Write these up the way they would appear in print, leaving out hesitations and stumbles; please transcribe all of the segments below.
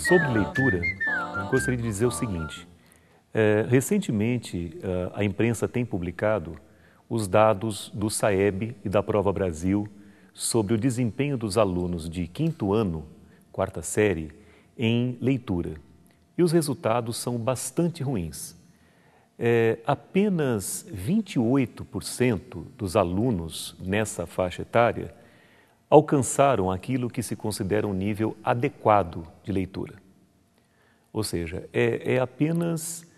Sobre leitura, gostaria de dizer o seguinte. Recentemente, a imprensa tem publicado os dados do SAEB e da Prova Brasil sobre o desempenho dos alunos de quinto ano, quarta série, em leitura. E os resultados são bastante ruins. Apenas 28% dos alunos nessa faixa etária alcançaram aquilo que se considera um nível adequado de leitura. Ou seja, é apenas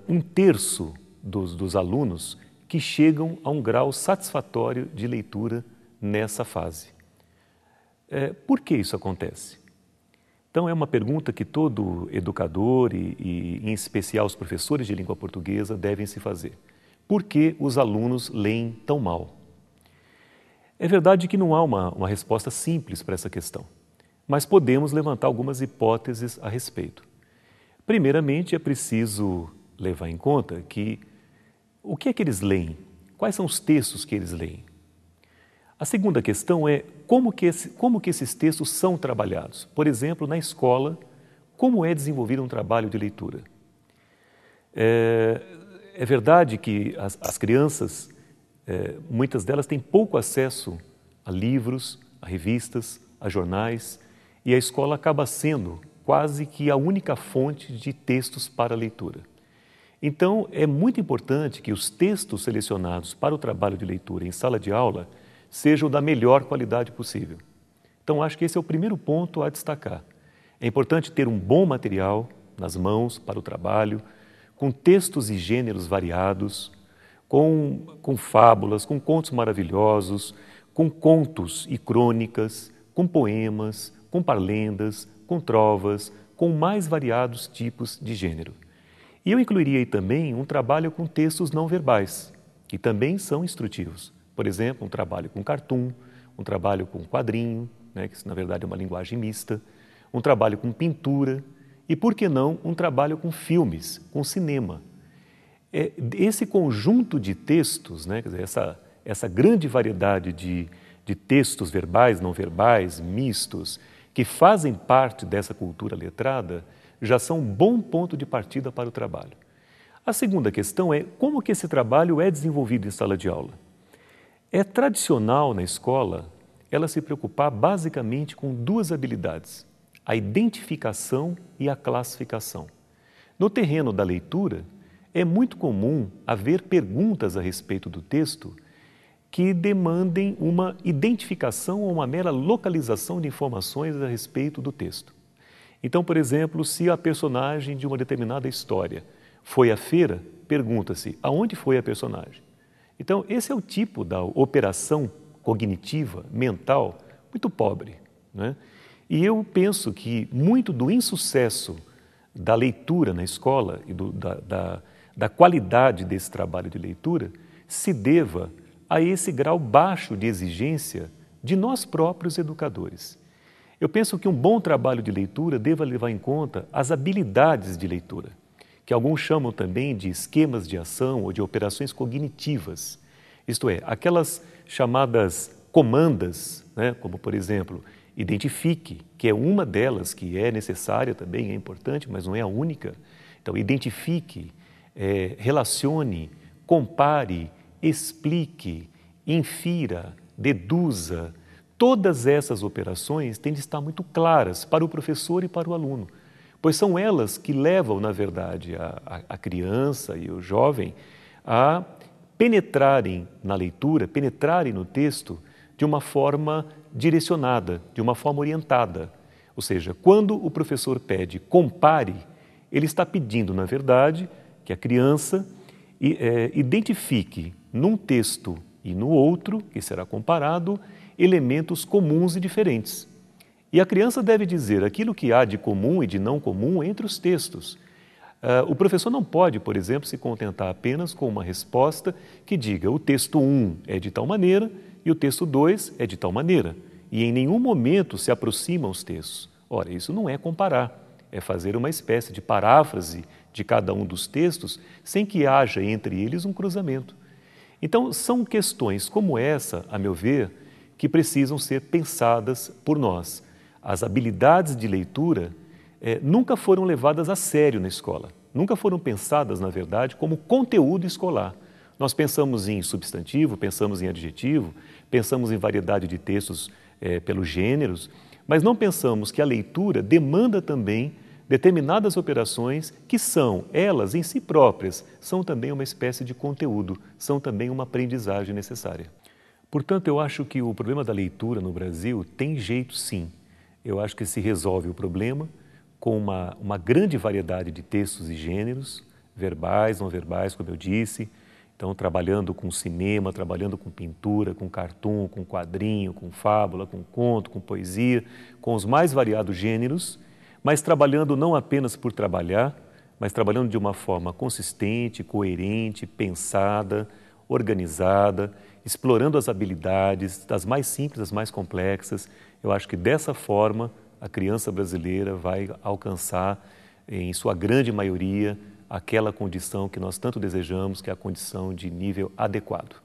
um terço dos alunos que chegam a um grau satisfatório de leitura nessa fase. Por que isso acontece? Então, é uma pergunta que todo educador e em especial os professores de língua portuguesa devem se fazer. Por que os alunos leem tão mal? É verdade que não há uma resposta simples para essa questão, mas podemos levantar algumas hipóteses a respeito. Primeiramente, é preciso levar em conta que o que é que eles leem? Quais são os textos que eles leem? A segunda questão é como que esses textos são trabalhados. Por exemplo, na escola, como é desenvolvido um trabalho de leitura? É verdade que as crianças, muitas delas têm pouco acesso a livros, a revistas, a jornais, e a escola acaba sendo quase que a única fonte de textos para a leitura. Então, é muito importante que os textos selecionados para o trabalho de leitura em sala de aula sejam da melhor qualidade possível. Então, acho que esse é o primeiro ponto a destacar. É importante ter um bom material nas mãos para o trabalho, com textos e gêneros variados, com fábulas, com contos maravilhosos, com contos e crônicas, com poemas, com parlendas, com trovas, com mais variados tipos de gênero. E eu incluiria aí também um trabalho com textos não verbais, que também são instrutivos. Por exemplo, um trabalho com cartoon, um trabalho com quadrinho, que na verdade é uma linguagem mista, um trabalho com pintura e, por que não, um trabalho com filmes, com cinema. Esse conjunto de textos, quer dizer, essa grande variedade de textos verbais, não verbais, mistos, que fazem parte dessa cultura letrada, já são um bom ponto de partida para o trabalho. A segunda questão é como que esse trabalho é desenvolvido em sala de aula. É tradicional na escola ela se preocupar basicamente com duas habilidades, a identificação e a classificação. No terreno da leitura, é muito comum haver perguntas a respeito do texto que demandem uma identificação ou uma mera localização de informações a respeito do texto. Então, por exemplo, se a personagem de uma determinada história foi à feira, pergunta-se aonde foi a personagem. Então, esse é o tipo da operação cognitiva, mental, muito pobre. E eu penso que muito do insucesso da leitura na escola e da qualidade desse trabalho de leitura se deva a esse grau baixo de exigência de nós próprios educadores. Eu penso que um bom trabalho de leitura deva levar em conta as habilidades de leitura, que alguns chamam também de esquemas de ação ou de operações cognitivas, isto é, aquelas chamadas comandas, como por exemplo, identifique, que é uma delas que é necessária também, é importante, mas não é a única. Então, identifique, relacione, compare, explique, infira, deduza. Todas essas operações têm de estar muito claras para o professor e para o aluno, pois são elas que levam, na verdade, a criança e o jovem a penetrarem na leitura, penetrarem no texto de uma forma direcionada, de uma forma orientada. Ou seja, quando o professor pede compare, ele está pedindo, na verdade, que a criança identifique num texto e no outro, que será comparado, elementos comuns e diferentes. E a criança deve dizer aquilo que há de comum e de não comum entre os textos. O professor não pode, por exemplo, se contentar apenas com uma resposta que diga o texto 1 é de tal maneira e o texto 2 é de tal maneira. E em nenhum momento se aproximam os textos. Ora, isso não é comparar, é fazer uma espécie de paráfrase de cada um dos textos sem que haja entre eles um cruzamento. Então, são questões como essa, a meu ver, que precisam ser pensadas por nós. As habilidades de leitura nunca foram levadas a sério na escola, nunca foram pensadas, na verdade, como conteúdo escolar. Nós pensamos em substantivo, pensamos em adjetivo, pensamos em variedade de textos pelos gêneros, mas não pensamos que a leitura demanda também determinadas operações que são, elas em si próprias, são também uma espécie de conteúdo, são também uma aprendizagem necessária. Portanto, eu acho que o problema da leitura no Brasil tem jeito sim. Eu acho que se resolve o problema com uma grande variedade de textos e gêneros, verbais, não verbais, como eu disse. Então, trabalhando com cinema, trabalhando com pintura, com cartoon, com quadrinho, com fábula, com conto, com poesia, com os mais variados gêneros, mas trabalhando não apenas por trabalhar, mas trabalhando de uma forma consistente, coerente, pensada, organizada, explorando as habilidades, das mais simples às mais complexas. Eu acho que dessa forma a criança brasileira vai alcançar, em sua grande maioria, aquela condição que nós tanto desejamos, que é a condição de nível adequado.